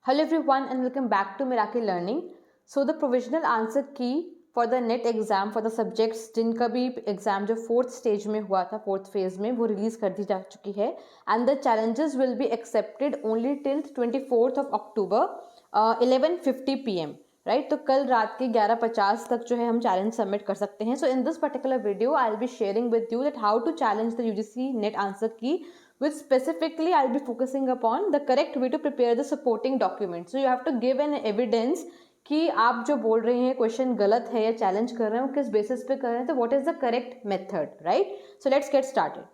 Hello everyone and welcome back to Miracle Learning. So the provisional answer key for the NET exam for the subjects जिनका भी exam जो fourth stage में हुआ था, fourth phase में, वो release कर दी जा चुकी है and the challenges will be accepted only till 24th of October 11:50 PM. Right, तो कल रात के 11:50 तक जो है हम चैलेंज सबमिट कर सकते हैं. So in this particular video I will be sharing with you that how to challenge the UGC net answer key, which specifically I'll be focusing upon the correct way to prepare the supporting document. So you have to give an evidence कि आप जो बोल रहे हैं question गलत है या challenge कर रहे हैं वो किस बेसिस पे कर रहे हैं, तो what is the correct method, right. So let's get started.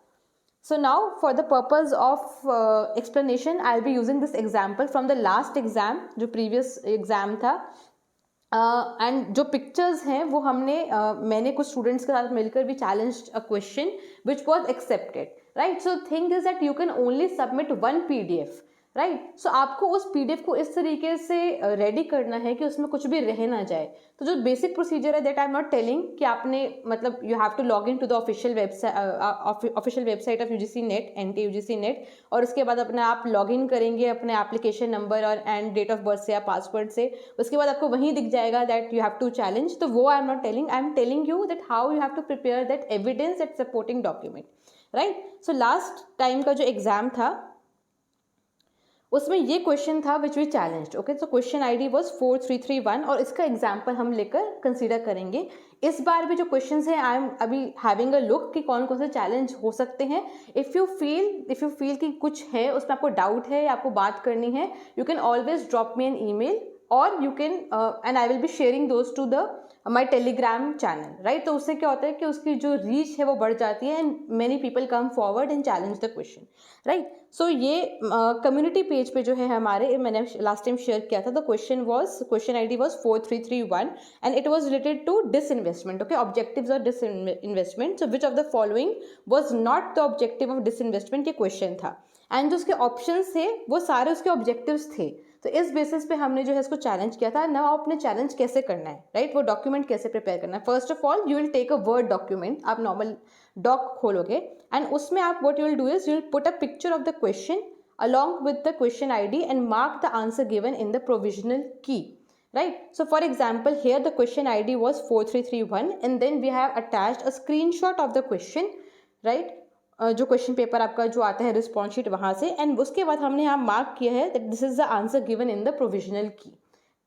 So now for the purpose of explanation I'll be using this example from the last exam जो previous exam था. एंड जो पिक्चर्स हैं वो हमने मैंने कुछ स्टूडेंट्स के साथ मिलकर भी challenged a question which was accepted, right. So thing is that you can only submit one PDF, right. So आपको उस PDF को इस तरीके से रेडी करना है कि उसमें कुछ भी रह ना जाए. तो जो बेसिक प्रोसीजर है that I am not telling कि आपने मतलब you have to log in to the official website of UGC net, NT-UGC net, और उसके बाद अपना आप लॉग इन करेंगे अपने एप्लीकेशन नंबर और एंड डेट ऑफ बर्थ से या पासवर्ड से. उसके बाद आपको वहीं दिख जाएगा that you have to challenge. तो वो I am not telling, I am telling you that how you have to prepare that evidence, that supporting document, right. So last time का जो एग्जाम था उसमें ये क्वेश्चन था विच वी चैलेंज्ड. ओके, तो question ID was 4331 और इसका example हम लेकर कंसीडर करेंगे. इस बार भी जो क्वेश्चंस हैं आई एम अभी हैविंग अ लुक कि कौन कौन से चैलेंज हो सकते हैं. इफ़ यू फील कि कुछ है उसमें आपको डाउट है या आपको बात करनी है, you can always drop me an email और you can and I will be sharing those to the my Telegram channel, right. तो उससे क्या होता है कि उसकी जो रीच है वो बढ़ जाती है and many people come forward and challenge the question, right. So ये कम्युनिटी पेज पे जो है हमारे, मैंने लास्ट टाइम शेयर किया था. The question ID was 4331 and it was related to disinvestment. Okay, objectives of disinvestment. So which of the following was not the objective of disinvestment, ये question था. And जो उसके ऑप्शंस थे वो सारे उसके ऑब्जेक्टिव्स थे. तो इस बेसिस पे हमने जो है इसको चैलेंज किया था. ना आपने चैलेंज कैसे करना है, राइट, वो डॉक्यूमेंट कैसे प्रिपेयर करना है. First of all you will take a word document. आप नॉर्मल डॉक खोलोगे एंड उसमें आप what you will do is you will put a picture of the question along with the question ID and mark the answer given in the provisional key, right. So for example here the question ID was 4331 and then we have attached a screenshot of the question, right. जो question paper आपका जो आता है response sheet वहाँ से, and उसके बाद हमने यहाँ मार्क किया है that this is the answer given in the provisional की,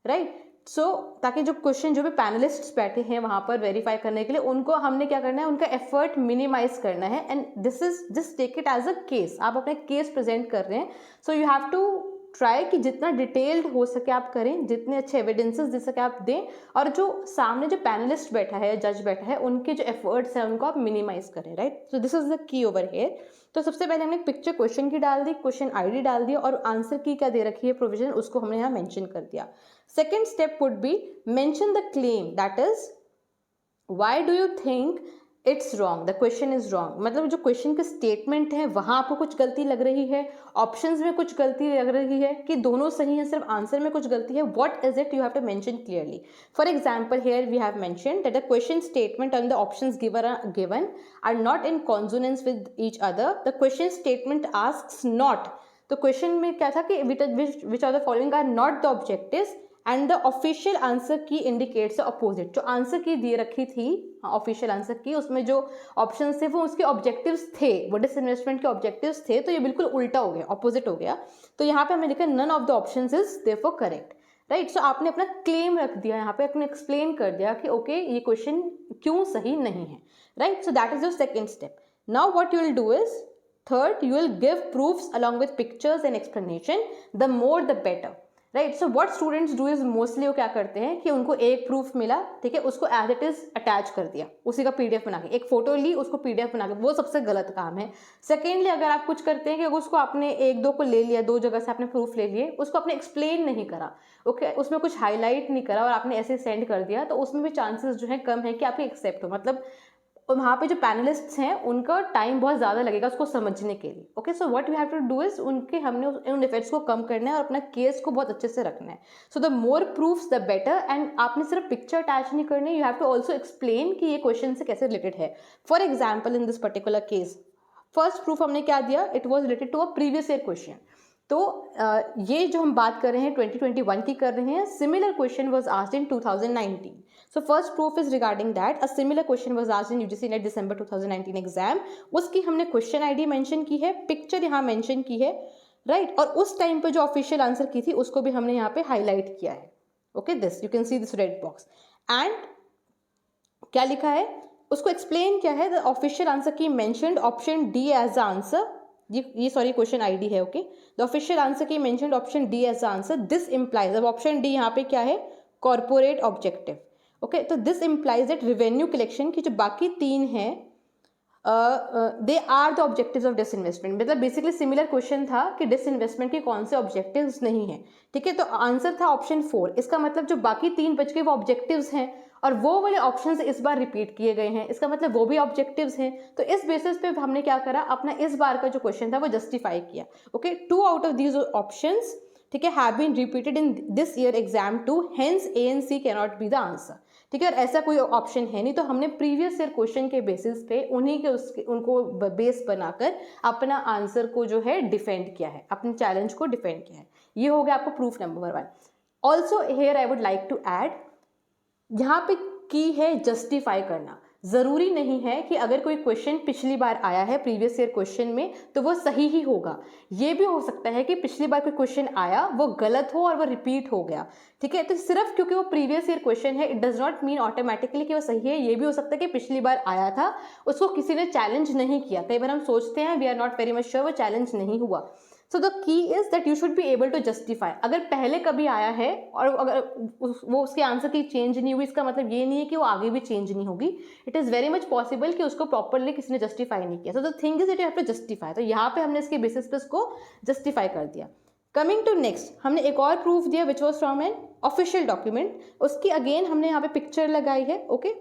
राइट. सो ताकि जो क्वेश्चन जो भी पैनलिस्ट्स बैठे हैं वहाँ पर वेरीफाई करने के लिए उनको हमने क्या करना है, उनका एफर्ट मिनिमाइज करना है. And this is just take it as a case. आप अपने केस प्रेजेंट कर रहे हैं. So you have to try कि जितना डिटेल्ड हो सके आप करें, जितने अच्छे एविडेंसेस दे सके आप दें, और जो सामने जो पैनलिस्ट बैठा है, जज बैठा है, उनके जो एफर्ट्स हैं उनको आप मिनिमाइज करें, right. So this is the key over here. तो सबसे पहले हमने पिक्चर क्वेश्चन की डाल दी, क्वेश्चन ID डाल दिया और आंसर की क्या दे रखी है प्रोविजन, उसको हमने यहाँ मेंशन कर दिया. Second step would be mention the claim, that is why do you think it's wrong, the question is wrong. मतलब जो क्वेश्चन के स्टेटमेंट है वहाँ आपको कुछ गलती लग रही है, ऑप्शंस में कुछ गलती लग रही है, कि दोनों सही है सिर्फ आंसर में कुछ गलती है. What is it, you have to mention clearly. For example here we have mention that the question statement and the options given are not in consonance with each other. The question statement asks not. तो question में क्या था कि which of the following are not the objectives and the official answer key indicates opposite. जो answer key दे रखी थी official answer की, उसमें जो ऑप्शंस थे वो उसके ऑब्जेक्टिव्स थे, वो डिसइन्वेस्टमेंट के ऑब्जेक्टिव्स थे. तो ये बिल्कुल उल्टा हो गया, ऑपोजिट हो गया. तो यहाँ पे हमने लिखा none of the options is therefore correct, right. So आपने अपना क्लेम रख दिया यहाँ पे, आपने एक्सप्लेन कर दिया कि ओके ये क्वेश्चन क्यों सही नहीं है, right. So that is your second step. Now what you will do is third, you will give proofs along with pictures and explanation. The more the better, right. So what students do is mostly वो क्या करते हैं कि उनको एक proof मिला, ठीक है, उसको एज इट इज अटैच कर दिया, उसी का PDF बना के, एक फोटो ली उसको PDF बना के. वो सबसे गलत काम है. सेकेंडली अगर आप कुछ करते हैं कि उसको आपने एक दो को ले लिया, दो जगह से आपने प्रूफ ले लिए, उसको आपने एक्सप्लेन नहीं करा, ओके, उसमें कुछ हाईलाइट नहीं करा और आपने ऐसे सेंड कर दिया, तो उसमें भी चांसेस जो है कम है कि आपके एक्सेप्ट हो. मतलब वहाँ पे जो पैनलिस्ट्स हैं उनका टाइम बहुत ज़्यादा लगेगा उसको समझने के लिए. Okay, so what we have to do is हमने उन इफेक्ट्स को कम करना है और अपना केस को बहुत अच्छे से रखना है. So the more proofs the better. And आपने सिर्फ पिक्चर अटैच नहीं करनी, you have to also explain कि ये क्वेश्चन से कैसे रिलेटेड है. For example in this particular case first proof हमने क्या दिया, it was related to a previous year question. तो ये जो हम बात कर रहे हैं 2021 की कर रहे हैं. Similar question was asked in 2019. So first proof is regarding that a similar question was asked in UGC net December 2019 exam. उसकी हमने क्वेश्चन आईडी मेंशन की है, पिक्चर यहाँ मेंशन की है, राइट. और उस टाइम पे जो ऑफिशियल आंसर की थी उसको भी हमने यहाँ पे हाईलाइट किया है. Okay, this you can see this red box. And क्या लिखा है उसको एक्सप्लेन क्या है. The official answer key mentioned option D as the answer. ये सॉरी क्वेश्चन आईडी है. Okay, the official answer key mentioned option D as the answer. This implies, अब option D यहाँ पे क्या है, कॉर्पोरेट ऑब्जेक्टिव. ओके, तो this implies that revenue collection की जो बाकी तीन हैं they are the objectives of disinvestment. मतलब बेसिकली सिमिलर क्वेश्चन था कि डिसइन्वेस्टमेंट के कौन से ऑब्जेक्टिव्स नहीं है. ठीक है, तो आंसर था ऑप्शन 4. इसका मतलब जो बाकी तीन बच गए वो ऑब्जेक्टिव्स हैं और वो वाले ऑप्शंस इस बार रिपीट किए गए हैं. इसका मतलब वो भी ऑब्जेक्टिव्स हैं. तो इस बेसिस पे हमने क्या करा, अपना इस बार का जो क्वेश्चन था वो जस्टिफाई किया. Okay, 2 out of these options, ठीक है, have been repeated in this year exam too, hence A and C can not be the answer. ठीक है, और ऐसा कोई ऑप्शन है नहीं. तो हमने प्रीवियस ईयर क्वेश्चन के बेसिस पे उन्हीं के उनको बेस बनाकर अपना आंसर को जो है डिफेंड किया है, अपने चैलेंज को डिफेंड किया है. ये हो गया आपको proof number 1. Also here I would like to add, यहाँ पे की है जस्टिफाई करना. ज़रूरी नहीं है कि अगर कोई क्वेश्चन पिछली बार आया है प्रीवियस ईयर क्वेश्चन में तो वो सही ही होगा. ये भी हो सकता है कि पिछली बार कोई क्वेश्चन आया वो गलत हो और वो रिपीट हो गया. ठीक है, तो सिर्फ क्योंकि वो प्रीवियस ईयर क्वेश्चन है it does not mean automatically कि वो सही है. ये भी हो सकता है कि पिछली बार आया था, उसको किसी ने चैलेंज नहीं किया. कई बार हम सोचते हैं we are not very much sure, वो चैलेंज नहीं हुआ. So the key is that you should be able to justify. अगर पहले कभी आया है और अगर वो उसके आंसर की चेंज नहीं हुई, इसका मतलब ये नहीं है कि वो आगे भी चेंज नहीं होगी. It is very much possible कि उसको प्रॉपरली किसी ने जस्टिफाई नहीं किया. So the thing is it you have to justify. तो यहाँ पे हमने इसके बेसिस पे उसको जस्टिफाई कर दिया. कमिंग टू नेक्स्ट, हमने एक और प्रूफ दिया which was from an official document. उसकी अगेन हमने यहाँ पे पिक्चर लगाई है. Okay,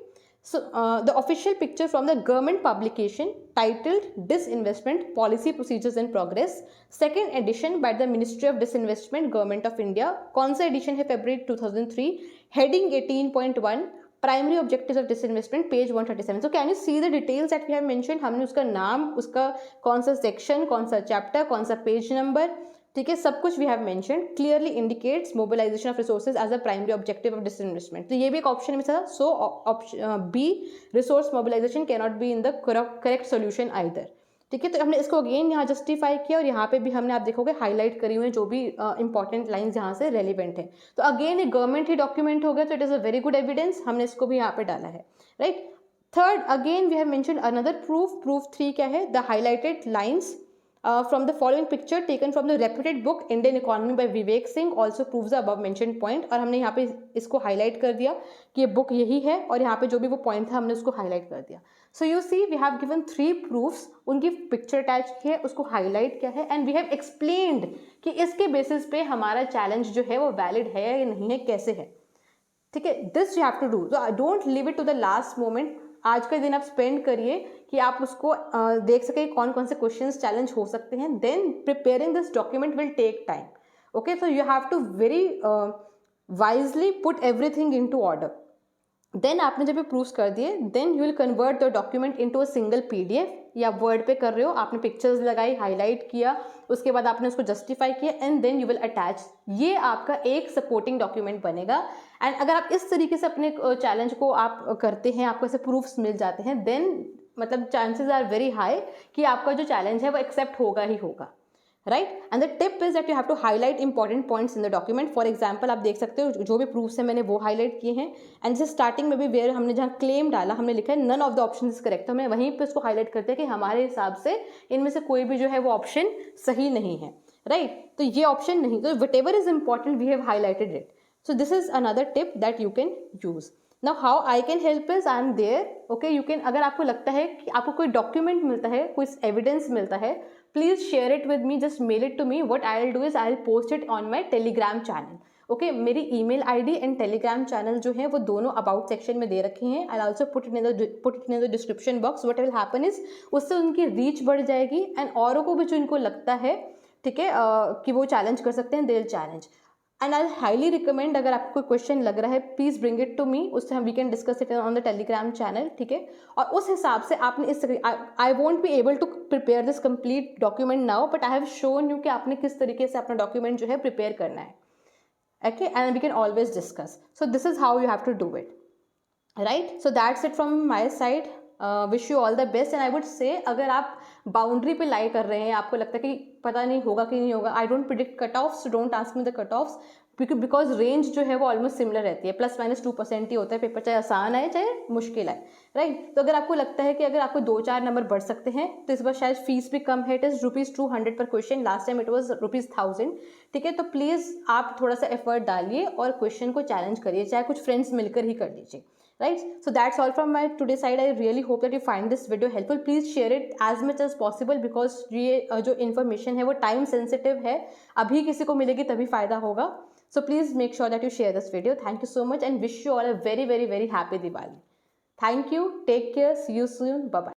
so the official picture from the government publication titled Disinvestment Policy Procedures in Progress, second edition by the Ministry of Disinvestment, Government of India. कौन सा edition है, February 2003, heading 18.1 primary objectives of disinvestment, page 137. So can you see the details that we have mentioned? हमने उसका नाम, उसका कौन सा section, कौन सा चैप्टर, कौन सा पेज नंबर, ठीक है, सब कुछ we have mentioned. Clearly indicates mobilization of resources as a primary objective of disinvestment. तो ये भी एक ऑप्शन में था. So option B, resource mobilization can not be in the correct solution either. ठीक है, तो हमने इसको अगेन यहाँ जस्टिफाई किया और यहाँ पे भी हमने, आप देखोगे हाईलाइट करी हुई है जो भी इंपॉर्टेंट लाइंस यहाँ से रेलिवेंट है. तो अगेन एक गवर्नमेंट ही डॉक्यूमेंट हो गया, तो it is a very good evidence. हमने इसको भी यहाँ पे डाला है, right. Third, again we have mentioned another proof. Proof 3 क्या है, the highlighted lines from the following picture taken from the reputed book Indian Economy by Vivek Singh also proves the above mentioned point. और हमने यहाँ पे इसको highlight कर दिया कि ये बुक यही है और यहाँ पे जो भी वो पॉइंट था हमने उसको हाईलाइट कर दिया. So you see we have given 3 proofs. उनकी पिक्चर अटैच की है, उसको हाईलाइट किया है एंड वी हैव एक्सप्लेन्ड कि इसके बेसिस पे हमारा चैलेंज जो है वो वैलिड है या नहीं है, कैसे है. ठीक है, this you have to do. So don't leave it to the last moment. आज का दिन आप स्पेंड करिए कि आप उसको देख सकें कौन कौन से क्वेश्चंस चैलेंज हो सकते हैं. Then preparing this document will take time. Okay, so you have to very wisely put everything into order. Then आपने जब ये प्रूव्स कर दिए, then you will convert the document into a single PDF. या word पे कर रहे हो, आपने पिक्चर्स लगाई, हाईलाइट किया, उसके बाद आपने उसको जस्टिफाई किया and then you will attach. ये आपका एक सपोर्टिंग डॉक्यूमेंट बनेगा. एंड अगर आप इस तरीके से अपने चैलेंज को आप करते हैं, आपको ऐसे प्रूफ्स मिल जाते हैं, देन मतलब चांसेस आर वेरी हाई कि आपका जो चैलेंज है वो एक्सेप्ट होगा ही होगा, right. And the tip is that you have to highlight important points in the document. For example आप देख सकते हो जो भी प्रूफ्स हैं मैंने वो हाईलाइट किए हैं. एंड जैसे स्टार्टिंग में भी वेयर हमने जहाँ क्लेम डाला हमने लिखा है none of the option is correct. तो हमने वहीं पे उसको हाईलाइट करते हैं कि हमारे हिसाब से इनमें से कोई भी जो है वो ऑप्शन सही नहीं है, राइट. तो ये ऑप्शन नहीं, तो whatever is important we have highlighted it. So this is another tip that you can use. Now how I can help is I am there. Okay, you can, अगर आपको लगता है कि आपको कोई डॉक्यूमेंट मिलता है, कोई एविडेंस मिलता है, please share it with me, just mail it to me. What I will do is I will post it on my Telegram channel. Okay, मेरी email ID and Telegram channel जो है वो दोनों अबाउट सेक्शन में दे रखे हैं. I also put it in the description box. What will happen is उससे उनकी रीच बढ़ जाएगी एंड औरों को भी जो इनको लगता है, ठीक है, कि वो चैलेंज कर सकते हैं, they will challenge. And I highly recommend, अगर आपको कोई क्वेश्चन लग रहा है please bring it to me, उससे हम we can discuss it on the Telegram channel, ठीक है। और उस हिसाब से आपने इस I won't be able to prepare this complete document now, but I have shown you कि आपने किस तरीके से अपना डॉक्यूमेंट जो है प्रिपेयर करना है, okay, and we can always discuss. So this is how you have to do it, right? So that's it from my side. Wish you all the best, and I would say अगर आप boundary पे लाई कर रहे हैं, आपको लगता है कि पता नहीं होगा कि नहीं होगा, I don't predict cut off, so don't ask me the cut offs, because range जो है वो ऑलमोस्ट सिमिलर रहती है, ±2% ही होता है पेपर, चाहे आसान आए चाहे मुश्किल आए, राइट। तो अगर आपको लगता है कि अगर आपको 2-4 नंबर बढ़ सकते हैं तो इस बार शायद फीस भी कम है, इट इज़ ₹200 पर question, last time it was ₹1000, ठीक है। तो प्लीज़ आप थोड़ा सा एफर्ट डालिए और क्वेश्चन को चैलेंज करिए, चाहे कुछ फ्रेंड्स मिलकर ही कर लीजिए, right? So that's all from my today side. I really hope that you find this video helpful. Please share it as much as possible because ये जो information है वो time sensitive है, अभी किसी को मिलेगी तभी फ़ायदा होगा. So please make sure that you share this video. Thank you so much and wish you all a very, very, very happy Diwali. Thank you. Take care. See you soon. Bye bye.